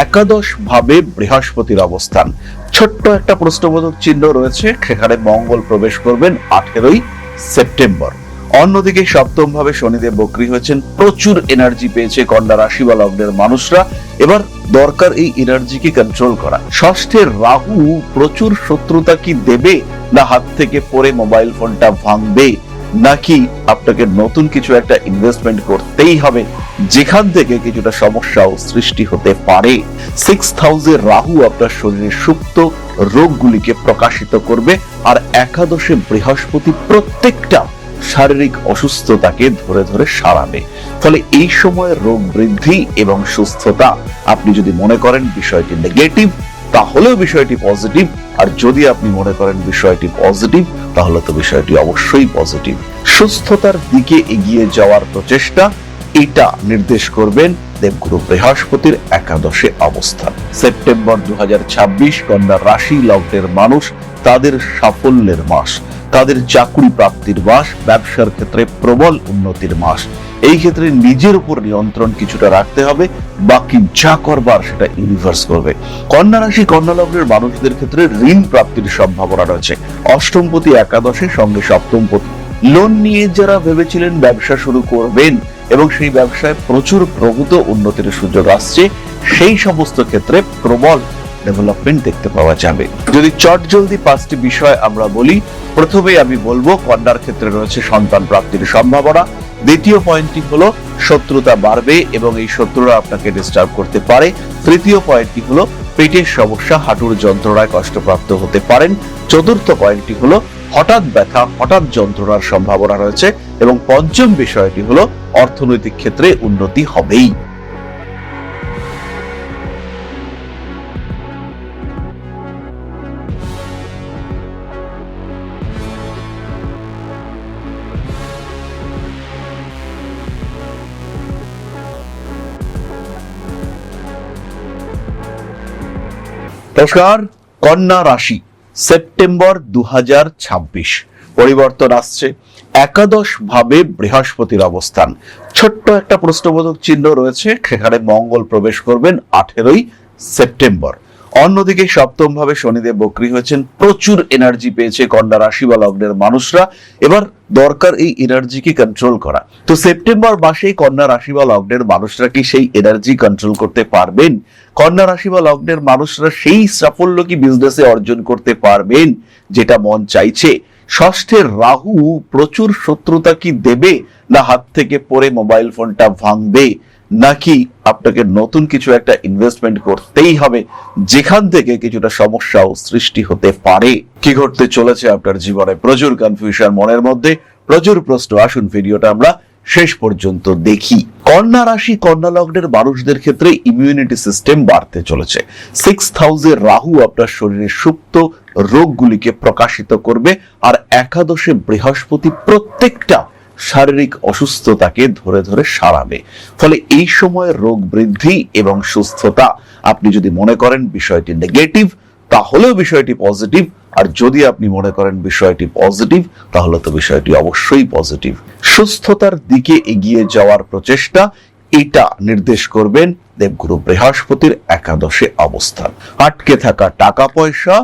একাদশ ভাবে বৃহস্পতির অবস্থান। ছোট্ট একটা প্রশ্নবোধক চিহ্ন রয়েছে, সেখানে মঙ্গল প্রবেশ করবেন 18ই সেপ্টেম্বর। অন্যদিকে সপ্তম ভাবে শনিদেব বক্রী হয়েছেন, প্রচুর এনার্জি পেয়েছে কন্যা রাশি বা লগ্নের মানুষরা। এবার দরকার এই এনার্জিকে কন্ট্রোল করা। ষষ্ঠের রাহু প্রচুর শত্রুতা কি দেবে, না হাত থেকে পড়ে মোবাইল ফোনটা ভাঙবে, নাকি আপনাকে নতুন কিছু একটা ইনভেস্টমেন্ট করতেই হবে, যেখান থেকে কিছুটা সমস্যাও সৃষ্টি হতে পারে। 6th হাউসের রাহু আপনার শরীরের সুপ্ত রোগগুলিকে প্রকাশিত করবে, আর একাদশে বৃহস্পতি প্রত্যেকটা শারীরিক অসুস্থতাকে ধরে ধরে সারাবে। ফলে এই সময় রোগ বৃদ্ধি এবং সুস্থতা, আপনি যদি মনে করেন বিষয়টি নেগেটিভ, তাহলেও বিষয়টি পজিটিভ, আর যদি আপনি মনে করেন বিষয়টি পজিটিভ, তাহলে তো বিষয়টি অবশ্যই পজিটিভ। সুস্থতার দিকে এগিয়ে যাওয়ার প্রচেষ্টা, এটা নির্দেশ করবেন দেবগুরু বৃহস্পতির একাদশে অবস্থান। সেপ্টেম্বর 2026 কন্যা রাশি লগ্নের মানুষ, তাদের সাফল্যের মাস, তাদের চাকরি প্রাপ্তির মাস, ব্যবসার ক্ষেত্রে প্রবল উন্নতির মাস। এই ক্ষেত্রে নিজের উপর নিয়ন্ত্রণ কিছুটা রাখতে হবে, বাকি যা করবার সেটা ইউনিভার্স করবে। কন্যা রাশি কন্যা লগ্নের মানুষদের ক্ষেত্রে ঋণ প্রাপ্তির সম্ভাবনা রয়েছে। অষ্টমপতি একাদশে, সঙ্গে সপ্তমপতি। লোন নিয়ে যারা ভেবেছিলেন ব্যবসা শুরু করবেন এবং সেই ব্যবসায় প্রচুর প্রভূত উন্নতির সুযোগ আসছে, সেই সমস্ত ক্ষেত্রে প্রবল ডেভেলপমেন্ট দেখতে পাওয়া যাবে। যদি চটজলদি 5টি বিষয় আমরা বলি, প্রথমে আমি বলবো কন্যার ক্ষেত্রে রয়েছে সন্তান প্রাপ্তির সম্ভাবনা। দ্বিতীয় পয়েন্টটি হলো শত্রুতা বাড়বে এবং এই শত্রুরা আপনাকে ডিস্টার্ব করতে পারে। তৃতীয় পয়েন্টটি হলো পেটের সমস্যা, হাঁটুর যন্ত্রণায় কষ্টপ্রাপ্ত হতে পারেন। চতুর্থ পয়েন্টটি হলো হঠাৎ ব্যথা, হঠাৎ যন্ত্রণার সম্ভাবনা রয়েছে। এবং পঞ্চম বিষয়টি হলো অর্থনৈতিক ক্ষেত্রে উন্নতি হবেই। নমস্কার, কন্যা রাশি, সেপ্টেম্বর 2026 পরিবর্তন আসছে। একাদশ ভাবে বৃহস্পতির অবস্থান। ছোট্ট একটা প্রশ্নবোধক চিহ্ন রয়েছে, সেখানে মঙ্গল প্রবেশ করবেন 18ই সেপ্টেম্বর। অন্যদিকে সপ্তম ভাবে শনিদেব বক্রী হয়েছেন, প্রচুর এনার্জি পেয়েছে কন্যা রাশি বা লগ্নের মানুষরা। এবার দরকার এই এনার্জিকে কন্ট্রোল করা। তো সেপ্টেম্বর মাসে কন্যা রাশি বা লগ্নের মানুষরা কি সেই এনার্জি কন্ট্রোল করতে পারবেন? কন্যা রাশি বা লগ্নের মানুষরা সেই সাফল্য কি বিজনেসে অর্জন করতে পারবেন যেটা মন চাইছে? ষষ্ঠের রাহু প্রচুর শত্রুতা কি দেবে, না হাত থেকে পড়ে মোবাইল ফোনটা ভাঙবে, নাকি আপনাকে নতুন কিছু একটা ইনভেস্টমেন্ট করতেই হবে, যেখান থেকে কিছুটা সমস্যাও সৃষ্টি হতে পারে? কি ঘটতে চলেছে আপনার জীবনে? প্রচুর কনফিউশন মনের মধ্যে, প্রচুর প্রশ্ন। আসুন ভিডিওটা আমরা শেষ পর্যন্ত দেখি। কন্যা রাশি কন্যা লগ্নের মানুষদের ক্ষেত্রে ইমিউনিটি সিস্টেম বাড়তে চলেছে। 6th হাউসের রাহু আপনার শরীরের সুপ্ত রোগগুলিকে প্রকাশিত করবে, আর একাদশে বৃহস্পতি প্রত্যেকটা শারীরিক অসুস্থতাকে ধরে ধরে সারাবে। ফলে এই সময় রোগ বৃদ্ধি এবং সুস্থতা, আপনি যদি মনে করেন বিষয়টি নেগেটিভ, তাহলেও বিষয়টি পজিটিভ, আর যদি আপনি মনে করেন বিষয়টি পজিটিভ, তাহলে তো বিষয়টি অবশ্যই পজিটিভ। সুস্থতার দিকে এগিয়ে যাওয়ার প্রচেষ্টা, এটা নির্দেশ করবেন দেবগুরু বৃহস্পতির একাদশে অবস্থান। আটকে থাকা টাকা পয়সা,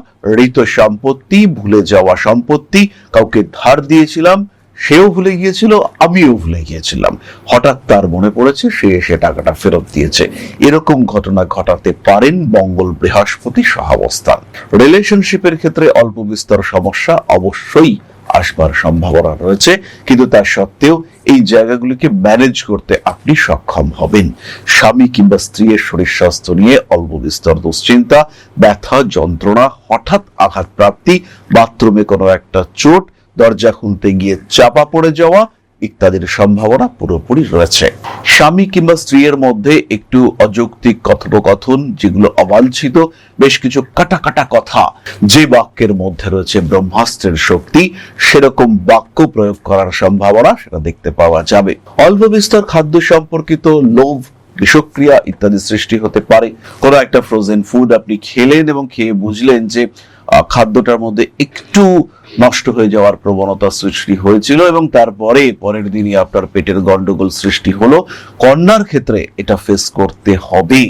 ঋত সম্পত্তি, ভুলে যাওয়া সম্পত্তি, কাউকে ধার দিয়েছিলাম, সেও ভুলে গিয়েছিল, আমিও ভুলে গিয়েছিলাম, হঠাৎ তার মনে পড়েছে, সে এসে টাকাটা ফেরত দিয়েছে। এরকম ঘটনা ঘটাতে পারেন মঙ্গল বৃহস্পতি সহাবস্থান। রিলেশনশিপের ক্ষেত্রে অল্প বিস্তর সমস্যা অবশ্যই আসবার সম্ভাবনা রয়েছে, কিন্তু তার সত্ত্বেও এই জায়গাগুলিকে ম্যানেজ করতে আপনি সক্ষম হবেন। স্বামী কিংবা স্ত্রীর শরীর স্বাস্থ্য নিয়ে অল্প বিস্তর দুশ্চিন্তা, ব্যথা, যন্ত্রণা, হঠাৎ আঘাত প্রাপ্তি, বাথরুমে কোনো একটা চোট, দরজা খুলতে গিয়ে চাপা পড়ে যাওয়া ইত্যাদির সম্ভাবনা পুরোপুরি রয়েছে। স্বামী কিংবা স্ত্রীর মধ্যে একটু অযৌক্তিক কথোপকথন, যেগুলো অবাঞ্ছিত, বেশ কিছু কাটা কাটা কথা, যে বাক্যের মধ্যে রয়েছে ব্রহ্মাস্ত্রের শক্তি, সেরকম বাক্য প্রয়োগ করার সম্ভাবনা সেটা দেখতে পাওয়া যাবে। অল্প বিস্তর খাদ্য সম্পর্কিত লোভ, বিষক্রিয়া ইত্যাদি সৃষ্টি হতে পারে। কোনো একটা ফ্রোজেন ফুড আপনি খেলেন এবং খেয়ে বুঝলেন যে খাদ্যটার মধ্যে একটু নষ্ট হয়ে যাওয়ার প্রবণতা সৃষ্টি হয়েছিল এবং তারপরে পরের দিনই আপনার পেটের গন্ডগোল সৃষ্টি হলো। কন্যার ক্ষেত্রে এটা ফেস করতে হবে।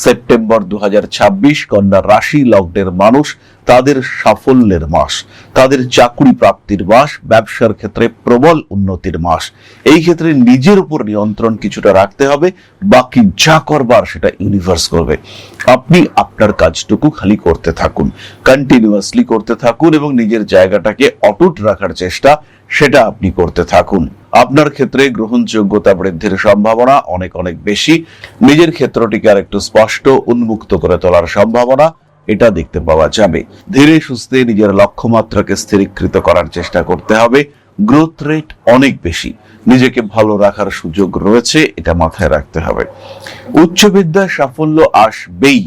সেপ্টেম্বর 2026 কন্যা রাশি লগ্নের মানুষ, তাদের সাফল্যের মাস, তাদের চাকরি প্রাপ্তির মাস, ব্যবসার ক্ষেত্রে প্রবল উন্নতির মাস। এই ক্ষেত্রে নিজের উপর নিয়ন্ত্রণ কিছুটা রাখতে হবে, বাকি যা করবার সেটা ইউনিভার্স করবে। আপনি আপনার কাজটুকু খালি করতে থাকুন, কন্টিনিউয়াসলি করতে থাকুন এবং নিজের জায়গাটাকে অটুট রাখার চেষ্টা সেটা আপনি করতে থাকুন। আপনার ক্ষেত্রে গ্রহণযোগ্যতা বৃদ্ধির সম্ভাবনা অনেক অনেক বেশি। নিজের ক্ষেত্রটিকে আর একটু স্পষ্ট উন্মুক্ত করে তোলার সম্ভাবনা এটা দেখতে পাওয়া যাবে। ধীরে সুস্থে নিজের লক্ষ্যমাত্রাকে স্থিরীকৃত করার চেষ্টা করতে হবে। গ্রোথ রেট অনেক বেশি, নিজেকে ভালো রাখার সুযোগ রয়েছে, এটা মাথায় রাখতে হবে। উচ্চ বিদ্যায় সাফল্য আসবেই,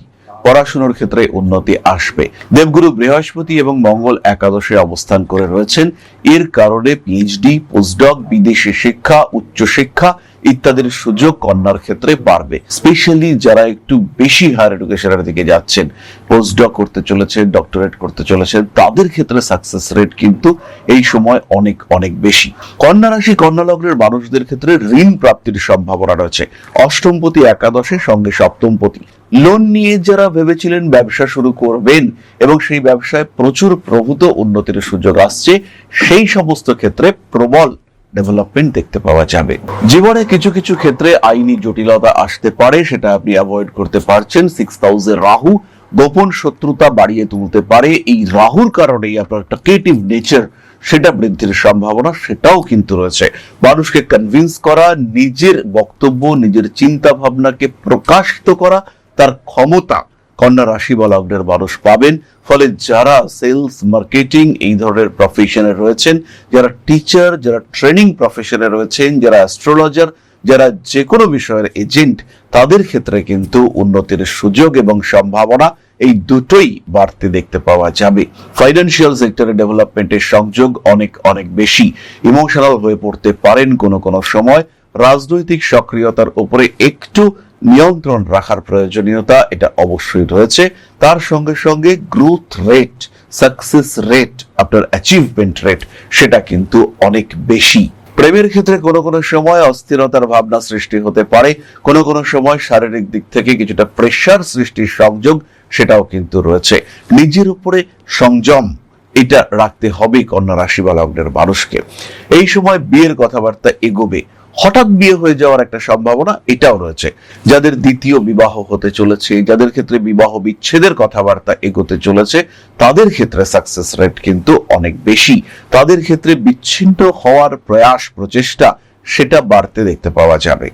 পড়াশোনার ক্ষেত্রে উন্নতি আসবে। দেবগুরু বৃহস্পতি এবং মঙ্গল একাদশে অবস্থান করে রয়েছেন, এর কারণে পিএইচডি, পোস্টডক, বিদেশি শিক্ষা, উচ্চ শিক্ষা ইত্যাদির সুযোগ কন্যার ক্ষেত্রে বাড়বে। স্পেশালি যারা একটু বেশি হায়ার এডুকেশনের দিকে যাচ্ছেন, পোস্টডক করতে চলেছেন, ডক্টরেট করতে চলেছেন, তাদের ক্ষেত্রে সাকসেস রেট কিন্তু এই সময় অনেক অনেক বেশি। কন্যা রাশি কন্যা লগ্নের মানুষদের ক্ষেত্রে ঋণ প্রাপ্তির সম্ভাবনা রয়েছে। অষ্টমপতি একাদশে, সঙ্গে সপ্তমপতি। লোন নিয়ে যারা ভেবেছিলেন ব্যবসা শুরু করবেন এবং সেই ব্যবসায় প্রচুর প্রভূত উন্নতির সুযোগ আসছে, সেই সমস্ত ক্ষেত্রে প্রবল ডেভেলপমেন্ট দেখতে পাওয়া যাবে। জীবনে কিছু কিছু ক্ষেত্রে আইনি জটিলতা আসতে পারে, সেটা আপনি অ্যাভয়েড করতে পারছেন। 6th হাউসের রাহু গোপন শত্রুতা বাড়িয়ে তুলতে পারে। এই রাহুর কারণেই আপনার একটা ক্রিয়েটিভ নেচার সেটা বৃদ্ধির সম্ভাবনা সেটাও কিন্তু রয়েছে। মানুষকে কনভিন্স করা, নিজের বক্তব্য, নিজের চিন্তা ভাবনাকে প্রকাশিত করা, তার ক্ষমতা কন্যা রাশি বা লগ্নের মানুষ পাবেন। ফলে যারা সেলস, মার্কেটিং এই ধরনের প্রফেশনে রয়েছেন, যারা টিচার, যারা ট্রেনিং প্রফেশনে রয়েছেন, যারা অ্যাস্ট্রোলজার, যারা যে কোনো বিষয়ের এজেন্ট, তাদের ক্ষেত্রে কিন্তু উন্নতির সুযোগ এবং সম্ভাবনা এই দুটোই বাড়তে দেখতে পাওয়া যাবে। ফাইন্যান্সিয়াল সেক্টরে ডেভেলপমেন্টের সংযোগ অনেক অনেক বেশি। ইমোশনাল হয়ে পড়তে পারেন কোনো কোনো সময়। রাজনৈতিক সক্রিয়তার উপরে একটু নিয়ন্ত্রণ রাখার প্রয়োজনীয়তা এটা অবশ্যই রয়েছে। তার সঙ্গে সঙ্গে গ্রোথ রেট, সাকসেস রেট, আপনার অ্যাচিভমেন্ট রেট সেটা কিন্তু অনেক বেশি। প্রেমের ক্ষেত্রে কোনো কোনো সময় অস্থিরতার ভাবনা সৃষ্টি হতে পারে, কোনো কোনো সময় শারীরিক দিক থেকে কিছুটা প্রেসার সৃষ্টির সংযোগ সেটাও কিন্তু রয়েছে। নিজের উপরে সংযম এটা রাখতে হবে কন্যা রাশি বা লগ্নের মানুষকে। এই সময় বিয়ের কথাবার্তা এগোবে, হঠাৎ বিয়ে হয়ে যাওয়ার একটা সম্ভাবনা এটাও রয়েছে। যাদের দ্বিতীয় বিবাহ হতে চলেছে, যাদের ক্ষেত্রে বিবাহ বিচ্ছেদের কথাবার্তা এগোতে চলেছে, তাদের ক্ষেত্রে সাকসেস রেট কিন্তু অনেক বেশি। তাদের ক্ষেত্রে বিচ্ছিন্ন হওয়ার প্রয়াস, প্রচেষ্টা সেটা বাড়তে দেখতে পাওয়া যাবে।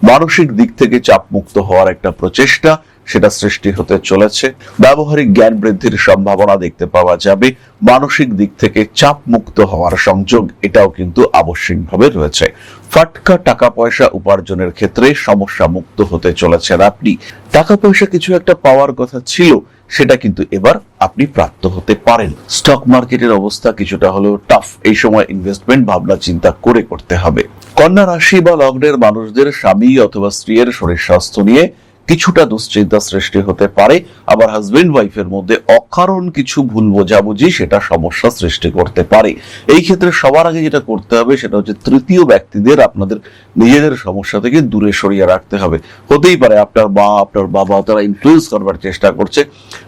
মানসিক দিক থেকে চাপমুক্ত হওয়ার একটা প্রচেষ্টা সেটা সৃষ্টি হতে চলেছে। ব্যবহারিক জ্ঞান বৃদ্ধির সম্ভাবনা দেখতে পাওয়া যাবে। মানসিক দিক থেকে চাপ মুক্ত হওয়ার সংযোগ এটাও কিন্তু আবশ্যিকভাবে রয়েছে। ফাটকা টাকা পয়সা উপার্জনের ক্ষেত্রে সমস্যা মুক্ত হতে চলেছেন আপনি। টাকা পয়সা কিছু একটা পাওয়ার কথা ছিল, সেটা কিন্তু এবার আপনি প্রাপ্ত হতে পারেন। স্টক মার্কেটের অবস্থা কিছুটা হলেও টাফ, এই সময় ইনভেস্টমেন্ট ভাবনা চিন্তা করে করতে হবে। কন্যা রাশি বা লগ্নের মানুষদের স্বামী অথবা স্ত্রীর শরীর স্বাস্থ্য নিয়ে কিছুটা দুশ্চিন্তা সৃষ্টি হতে পারে। আবার হাজবেন্ড ওয়াইফের মধ্যে অকারণ কিছু ভুল বোঝাবুঝি সেটা সমস্যা সৃষ্টি করতে পারে। এই ক্ষেত্রে সবার আগে যেটা করতে হবে সেটা হচ্ছে তৃতীয় ব্যক্তিদের আপনাদের নিজেদের সমস্যা থেকে দূরে সরিয়ে রাখতে হবে। হতেই পারে আপনার মা, আপনার বাবা, তারা ইনফ্লুয়েন্স করবার চেষ্টা করছে,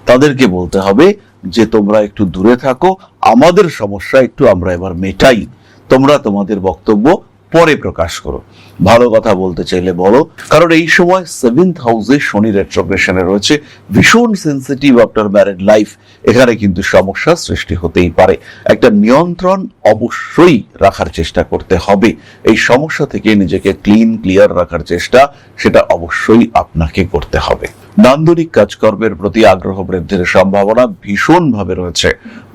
তাদেরকে বলতে হবে যে তোমরা একটু দূরে থাকো, আমাদের সমস্যা একটু আমরা এবার মেটাই, তোমরা তোমাদের বক্তব্য পরে প্রকাশ করো। ভালো কথা বলতে চাইলে বলো, কারণ এই সময় 7th হাউসে শনি রেট্রোগ্রেশনে রয়েছে। ভীষণ সেন্সিটিভ আপনার ম্যারিড লাইফ, এখানে কিন্তু সমস্যা সৃষ্টি হতেই পারে। একটা নিয়ন্ত্রণ অবশ্যই রাখার চেষ্টা করতে হবে। এই সমস্যা থেকে নিজেকে ক্লিয়ার রাখার চেষ্টা সেটা অবশ্যই আপনাকে করতে হবে। নান্দনিক কাজকর্মের প্রতি আগ্রহ বৃদ্ধির সম্ভাবনা ভীষণভাবে রয়েছে।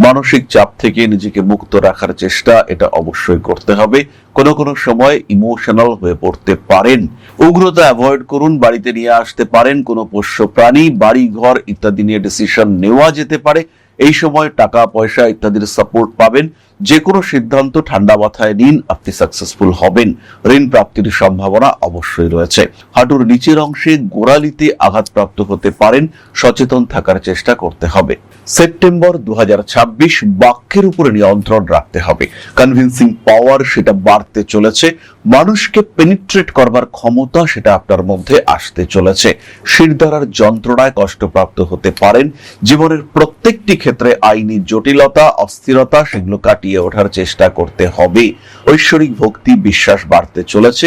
মানসিক চাপ থেকে নিজেকে মুক্ত রাখার চেষ্টা এটা অবশ্যই করতে হবে। কোনো কোনো সময় ইমোশনাল হয়ে পড়তে পারেন, উগ্রতা অ্যাভয়েড করুন। বাড়িতে নিয়ে আসতে পারেন কোনো পোষ্য প্রাণী, বাড়ি ঘর ইত্যাদি নিয়ে ডিসিশন নেওয়া যেতে পারে। এই সময় টাকা পয়সা ইত্যাদির সাপোর্ট পাবেন। যে কোনো সিদ্ধান্ত ঠান্ডা মাথায় নিন, আপনি সাকসেসফুল হবেন। ঋণ প্রাপ্তির সম্ভাবনা অবশ্যই রয়েছে। হাঁটুর নিচের অংশে গোড়ালিতে আঘাতপ্রাপ্ত হতে পারেন, সচেতন থাকার চেষ্টা করতে হবে। সেপ্টেম্বর 2026 বাক্যের উপরে নিয়ন্ত্রণ রাখতে হবে। কনভিন্সিং পাওয়ার সেটা বাড়তে চলেছে। মানুষকে পেনিট্রেট করবার ক্ষমতা সেটা আপনার মধ্যে আসতে চলেছে। শিরদাঁড়ার যন্ত্রণায় কষ্টপ্রাপ্ত হতে পারেন। জীবনের প্রত্যেকটি ক্ষেত্রে আইনি জটিলতা, অস্থিরতা সেগুলো কাটিয়ে ওঠার চেষ্টা করতে হবে। ঐশ্বরিক ভক্তি, বিশ্বাস বাড়তে চলেছে।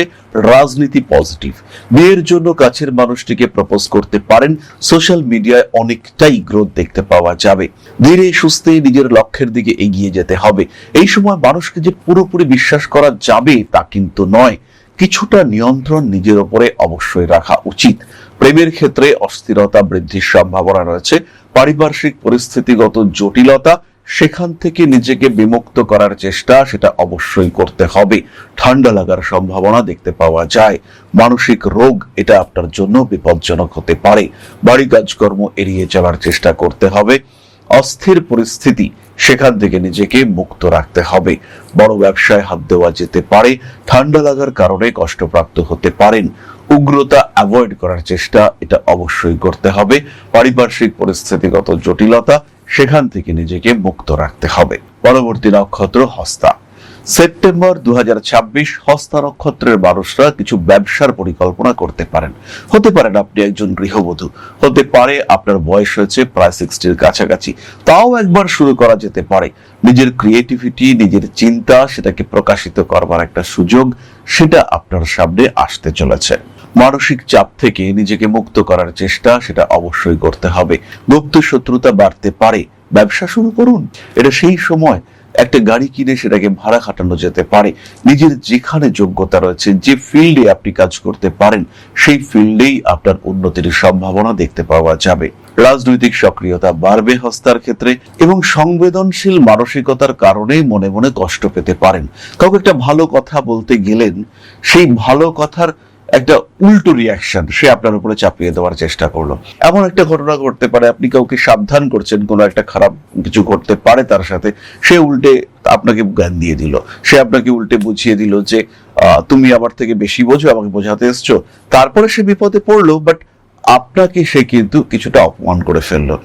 রাজনীতি পজিটিভ। বিয়ের জন্য কাছের মানুষটিকে প্রপোজ করতে পারেন। সোশ্যাল মিডিয়ায় অনেকটাই গ্রোথ দেখতে পাওয়া যাবে। ধীরে সুস্থে নিজের লক্ষ্যের দিকে এগিয়ে যেতে হবে। এই সময় মানুষকে যে পুরোপুরি বিশ্বাস করা যাবে তা কিন্তু নয়। কিছুটা নিয়ন্ত্রণ নিজের উপরে অবশ্যই রাখা উচিত। প্রেমের ক্ষেত্রে অস্থিরতা বৃদ্ধির সম্ভাবনা রয়েছে। পারিপার্শ্বিক পরিস্থিতিগত জটিলতা, সেখান থেকে নিজেকে বিমুক্ত করার চেষ্টা সেটা অবশ্যই করতে হবে। ঠান্ডা লাগার সম্ভাবনা দেখতে পাওয়া যায়। মানসিক রোগ এটা আপনার জন্য বিপজ্জনক হতে পারে। বাড়ি কাজকর্ম এড়িয়ে চলার চেষ্টা করতে হবে। অস্থির পরিস্থিতি, সেখান থেকে নিজেকে মুক্ত রাখতে হবে। বড় ব্যবসায় হাত দেওয়া যেতে পারে। ঠান্ডা লাগার কারণে কষ্টপ্রাপ্ত হতে পারেন। উগ্রতা অ্যাভয়েড করার চেষ্টা এটা অবশ্যই করতে হবে। পারিপার্শ্বিক পরিস্থিতিগত জটিলতা, সেখান থেকে নিজেকে মুক্ত রাখতে হবে। পরবর্তী নক্ষত্র হস্তা। সেপ্টেম্বর 2026 হস্তা নক্ষত্রের মানুষরা কিছু ব্যবসার পরিকল্পনা করতে পারেন। হতে পারেন আপনি একজন গৃহবধূ, হতে পারে আপনার বয়স হয়েছে প্রায় 60-র কাছাকাছি। তাও একবার শুরু করা যেতে পারে। নিজের ক্রিয়েটিভিটি, নিজের চিন্তা সেটাকে প্রকাশিত করবার একটা সুযোগ সেটা আপনার সামনে আসতে চলেছে। মানসিক চাপ থেকে নিজেকে মুক্ত করার চেষ্টা সেটা অবশ্যই করতে হবে। গুপ্ত শত্রুতা বাড়তে পারে। ব্যবসা শুরু করুন। এটা সেই সময়। একটা গাড়ি কিনে সেটাকে ভাড়া খাটানো যেতে পারে। নিজের যেখানে যোগ্যতা রয়েছে, যে ফিল্ডে আপনি কাজ করতে পারেন, সেই ফিল্ডেই আপনার উন্নতির সম্ভাবনা দেখতে পাওয়া যাবে। রাজনৈতিক সক্রিয়তা বাড়বে হস্তার ক্ষেত্রে এবং সংবেদনশীল মানসিকতার কারণে মনে মনে কষ্ট পেতে পারেন। কাউকে একটা ভালো কথা বলতে গেলেন, সেই ভালো কথার একটা উল্টো রিয়াকশন সে আপনার উপরে চাপিয়ে দেওয়ার চেষ্টা করলো। এমন একটা ঘটনা ঘটতে পারে, আপনি কাউকে সাবধান করছেন কোনো একটা খারাপ কিছু ঘটতে পারে তার সাথে, সে উল্টে আপনাকে জ্ঞান দিয়ে দিল। সে আপনাকে উল্টে বুঝিয়ে দিল যে তুমি আমার থেকে বেশি বোঝো, আমাকে বোঝাতে এসছো। তারপরে সে বিপদে পড়লো, বাট আপনাকে সে কিন্তু কিছুটা অপমান করে ফেললো।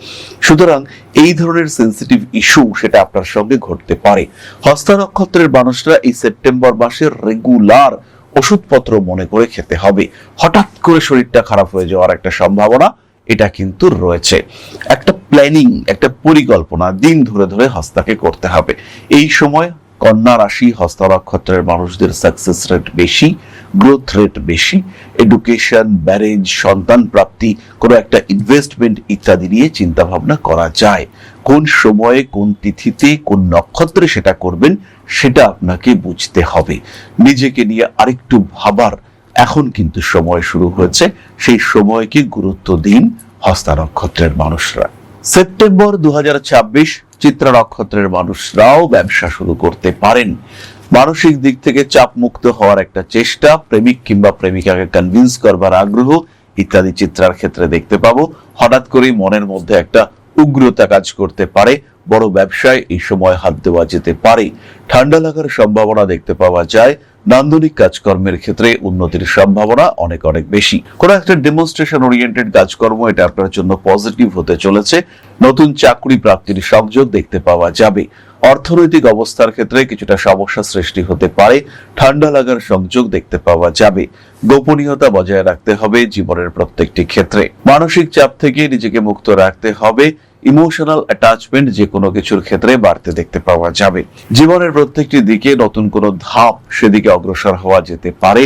সুতরাং এই ধরনের সেন্সিটিভ ইস্যু সেটা আপনার সঙ্গে ঘটতে পারে। হস্তা নক্ষত্রের মানুষরা এই সেপ্টেম্বর মাসে রেগুলার ওষুধপত্র মনে করে খেতে হবে। হঠাৎ করে শরীরটা খারাপ হয়ে যাওয়ার একটা সম্ভাবনা এটা কিন্তু রয়েছে। একটা প্ল্যানিং, একটা পরিকল্পনা দিন ধরে ধরে হস্তাকে করতে হবে। এই সময় কন্যা রাশি হস্তা নক্ষত্রের মানুষদের সাকসেস রেট বেশি, গ্রোথ রেট বেশি। এডুকেশন, ম্যারেজ, সন্তান প্রাপ্তি, কোনো একটা ইনভেস্টমেন্ট ইত্যাদি নিয়ে চিন্তা ভাবনা করা যায়। কোন সময়ে, কোন তিথিতে, কোন নক্ষত্রে সেটা করবেন সেটা আপনাকে বুঝতে হবে। নিজেকে নিয়ে আরেকটু ভাবার এখন কিন্তু সময় শুরু হয়েছে। সেই সময়কে গুরুত্ব দিন হস্তা নক্ষত্রের মানুষরা। সেপ্টেম্বর 2026 চিত্রা নক্ষত্রের মানুষরাও ব্যবসা শুরু করতে পারেন। মানসিক দিক থেকে চাপ মুক্ত হওয়ার একটা চেষ্টা, প্রেমিক কিংবা প্রেমিকাকে কনভিন্স করবার আগ্রহ ইত্যাদি চিত্রার ক্ষেত্রে দেখতে পাবো। হঠাৎ করেই মনের মধ্যে একটা উগ্রতা কাজ করতে পারে। বড় ব্যবসায় এই সময় হাত দেওয়া যেতে পারে। ঠান্ডা লাগার সম্ভাবনা দেখতে পাওয়া যায়। নান্দনিক কাজকর্মের ক্ষেত্রে উন্নতির সম্ভাবনা অনেক অনেক বেশি। কোনো একটা ডেমনস্ট্রেশন ওরিয়েন্টেড কাজকর্ম এটা আপনার জন্য পজিটিভ হতে চলেছে। নতুন চাকরি প্রাপ্তির সংযোগ দেখতে পাওয়া যাবে। অর্থনৈতিক অবস্থার ক্ষেত্রে কিছুটা সমস্যা সৃষ্টি হতে পারে। ঠান্ডা লাগার সংযোগ দেখতে পাওয়া যাবে। গোপনীয়তা বজায় রাখতে হবে জীবনের প্রত্যেকটি ক্ষেত্রে। মানসিক চাপ থেকে নিজেকে মুক্ত রাখতে হবে। ইমোশনাল অ্যাটাচমেন্ট যে কোনো কিছুর ক্ষেত্রে বাড়তে দেখতে পাওয়া যাবে। জীবনের প্রত্যেকটি দিকে নতুন কোনো ধাপ সেদিকে অগ্রসর হওয়া যেতে পারে।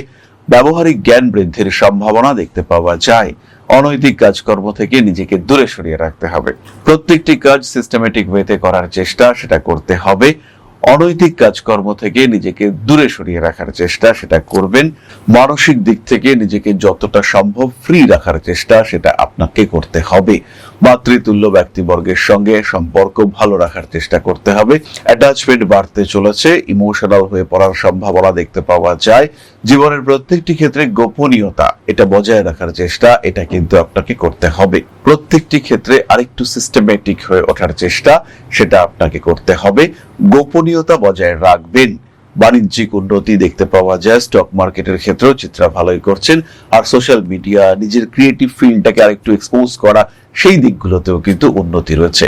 ব্যবহারিক জ্ঞান বৃদ্ধির সম্ভাবনা দেখতে পাওয়া যায়। অনৈতিক কাজকর্ম থেকে নিজেকে দূরে সরিয়ে রাখতে হবে। প্রত্যেকটি কাজ সিস্টেমেটিক ওয়েতে করার চেষ্টা সেটা করতে হবে। অনৈতিক কাজকর্ম থেকে নিজেকে দূরে সরিয়ে রাখার চেষ্টা সেটা করবেন। মানসিক দিক থেকে নিজেকে যতটা সম্ভব ফ্রি রাখার চেষ্টা সেটা আপনাকে করতে হবে। মাতৃতুল্য ব্যক্তিবর্গের সঙ্গে সম্পর্ক ভালো রাখার চেষ্টা করতে হবে। অ্যাটাচমেন্ট বাড়তে চলেছে, ইমোশনাল হয়ে পড়ার সম্ভাবনা দেখতে পাওয়া যায়। জীবনের প্রত্যেকটি ক্ষেত্রে গোপনীয়তা এটা বজায় রাখার চেষ্টা এটা কিন্তু আপনাকে করতে হবে। প্রত্যেকটি ক্ষেত্রে আরেকটু সিস্টেমেটিক হয়ে ওঠার চেষ্টা সেটা আপনাকে করতে হবে। গোপনীয়তা বজায় রাখবেন। বাণিজ্যিক উন্নতি দেখতে পাওয়া যায়, স্টক মার্কেটের ক্ষেত্রেও চিত্রা ভালোই করছেন। আর সোশ্যাল মিডিয়া, নিজের ক্রিয়েটিভ ফিল্ডটাকে আরেকটু এক্সপোজ করা, সেই দিকগুলোতেও কিন্তু উন্নতি রয়েছে।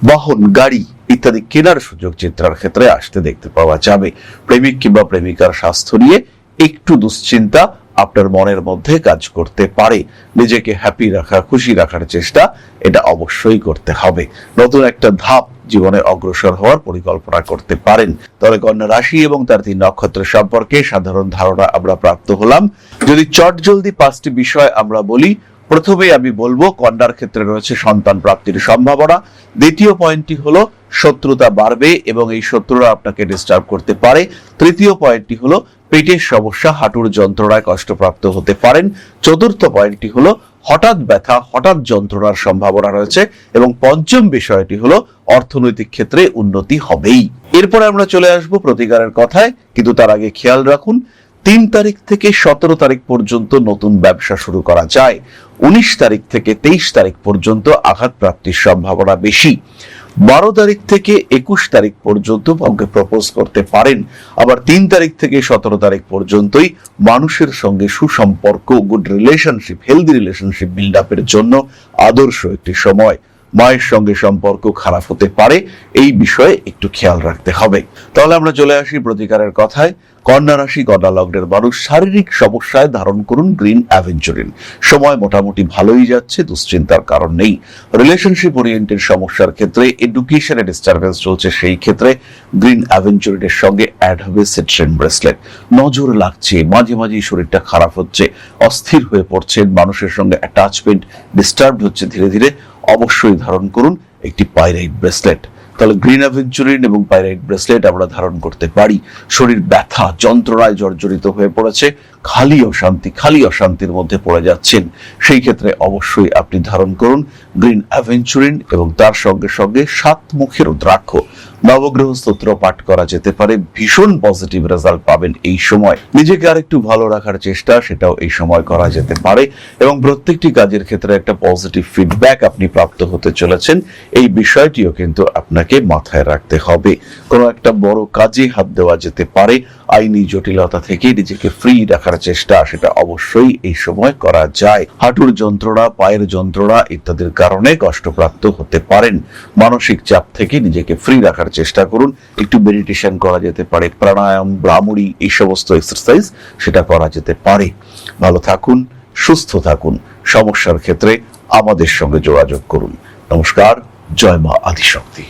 বাহন, গাড়ি ইত্যাদি কেনার সুযোগ চিত্রার ক্ষেত্রে আসতে দেখতে পাওয়া যাবে। প্রেমিক কিংবা প্রেমিকার স্বাস্থ্য নিয়ে একটু দুশ্চিন্তা আপনার মনের মধ্যে কাজ করতে পারে। নিজেকে হ্যাপি রাখা, খুশি রাখার চেষ্টা এটা অবশ্যই করতে হবে। নতুন একটা ধাপ জীবনে অগ্রসর হওয়ার পরিকল্পনা করতে পারেন। তবে কন্যা রাশি এবং তার 3 নক্ষত্র সম্পর্কে সাধারণ ধারণা আমরা প্রাপ্ত হলাম। যদি চটজলদি 5টি বিষয় আমরা বলি, প্রথমে আমি বলবো কন্যার ক্ষেত্রে রয়েছে সন্তান প্রাপ্তির সম্ভাবনা। দ্বিতীয় পয়েন্টটি হলো শত্রুতা বাড়বে এবং এই শত্রুরা আপনাকে ডিস্টার্ব করতে পারে। তৃতীয় পয়েন্টটি হলো পেটের সমস্যা, হাঁটুর যন্ত্রণায় কষ্টপ্রাপ্ত হতে পারেন। চতুর্থ পয়েন্টটি হলো হঠাৎ ব্যথা, হঠাৎ যন্ত্রণার সম্ভাবনা রয়েছে। এবং পঞ্চম বিষয়টি হলো অর্থনৈতিক ক্ষেত্রে উন্নতি হবেই। এরপরে আমরা চলে আসবো প্রতিকারের কথায়, কিন্তু তার আগে খেয়াল রাখুন 3 তারিখ থেকে 17 তারিখ পর্যন্ত নতুন ব্যবসা শুরু করা যায়। 19 তারিখ থেকে 23 তারিখ পর্যন্ত আঘাত প্রাপ্তির সম্ভাবনা বেশি। 12 তারিখ থেকে 21 তারিখ পর্যন্ত কাউকে প্রপোজ করতে পারেন। আবার 3 তারিখ থেকে 17 তারিখ পর্যন্তই মানুষের সঙ্গে সুসম্পর্ক, good relationship, healthy relationship build আপের জন্য আদর্শ একটি সময়। মায়ের সঙ্গে সম্পর্ক খারাপ হতে পারে, এই বিষয়ে একটু খেয়াল রাখতে হবে। তাহলে আমরা চলে আসি প্রতিকারের কথায়। কন্যা রাশি, কন্যা লগ্নের মানুষ শারীরিক সমস্যায় ধারণ করুন গ্রিন অ্যাভেঞ্চুরিন। সময় মোটামুটি ভালোই যাচ্ছে, দুশ্চিন্তার কারণ নেই। রিলেশনশিপ ওরিয়েন্টেড সমস্যার ক্ষেত্রে, এডুকেশনে ডিস্টারবেন্স চলছে, সেই ক্ষেত্রে গ্রিন অ্যাভেঞ্চুরিনের সঙ্গে অ্যাড হবে সিট্রেন ব্রেসলেট। নজর লাগছে, মাঝে মাঝেই শরীরটা খারাপ হচ্ছে, অস্থির হয়ে পড়ছেন, মানুষের সঙ্গে অ্যাটাচমেন্ট ডিস্টার্ব হচ্ছে ধীরে ধীরে, অবশ্যই ধারণ করুন একটি পাইরাইট ব্রেসলেট। তাহলে গ্রিন অ্যাভেঞ্চুরিন এবং পাইরাইট ব্রেসলেট আমরা ধারণ করতে পারি। শরীর ব্যথা, যন্ত্রণায় জর্জরিত হয়ে পড়েছে, খালি অশান্তির মধ্যে পড়ে যাচ্ছেন, সেই ক্ষেত্রে অবশ্যই আপনি ধারণ করুন গ্রিন অ্যাভেঞ্চুরিন এবং তার সঙ্গে সঙ্গে 7 মুখের রুদ্রাক্ষ। নবগ্রহ স্তোত্র পাঠ করা যেতে পারে, ভীষণ পজিটিভ রেজাল্ট পাবেন এই সময়। নিজেকে আরেকটু ভালো রাখার চেষ্টা সেটাও এই সময় করা যেতে পারে এবং প্রত্যেকটি কাজের ক্ষেত্রে একটা পজিটিভ ফিডব্যাক আপনি প্রাপ্ত হতে চলেছেন, এই বিষয়টিও কিন্তু আপনাকে মাথায় রাখতে হবে। কোনো একটা বড় কাজে হাত দেওয়া যেতে পারে, আইনি জটিলতা থেকে নিজেকে ফ্রি রাখার চেষ্টা সেটা অবশ্যই এই সময় করা যায়। হাঁটুর যন্ত্রণা, পায়ের যন্ত্রণা ইত্যাদির কারণে কষ্টপ্রাপ্ত হতে পারেন। মানসিক চাপ থেকে নিজেকে ফ্রি রাখার চেষ্টা করুন। একটু মেডিটেশন করা যেতে পারে, প্রাণায়াম, ব্রাহ্মণী, এই সমস্ত এক্সারসাইজ সেটা করা যেতে পারে। ভালো থাকুন, সুস্থ থাকুন। সমস্যার ক্ষেত্রে আমাদের সঙ্গে যোগাযোগ করুন। নমস্কার, জয় মা আদিশক্তি।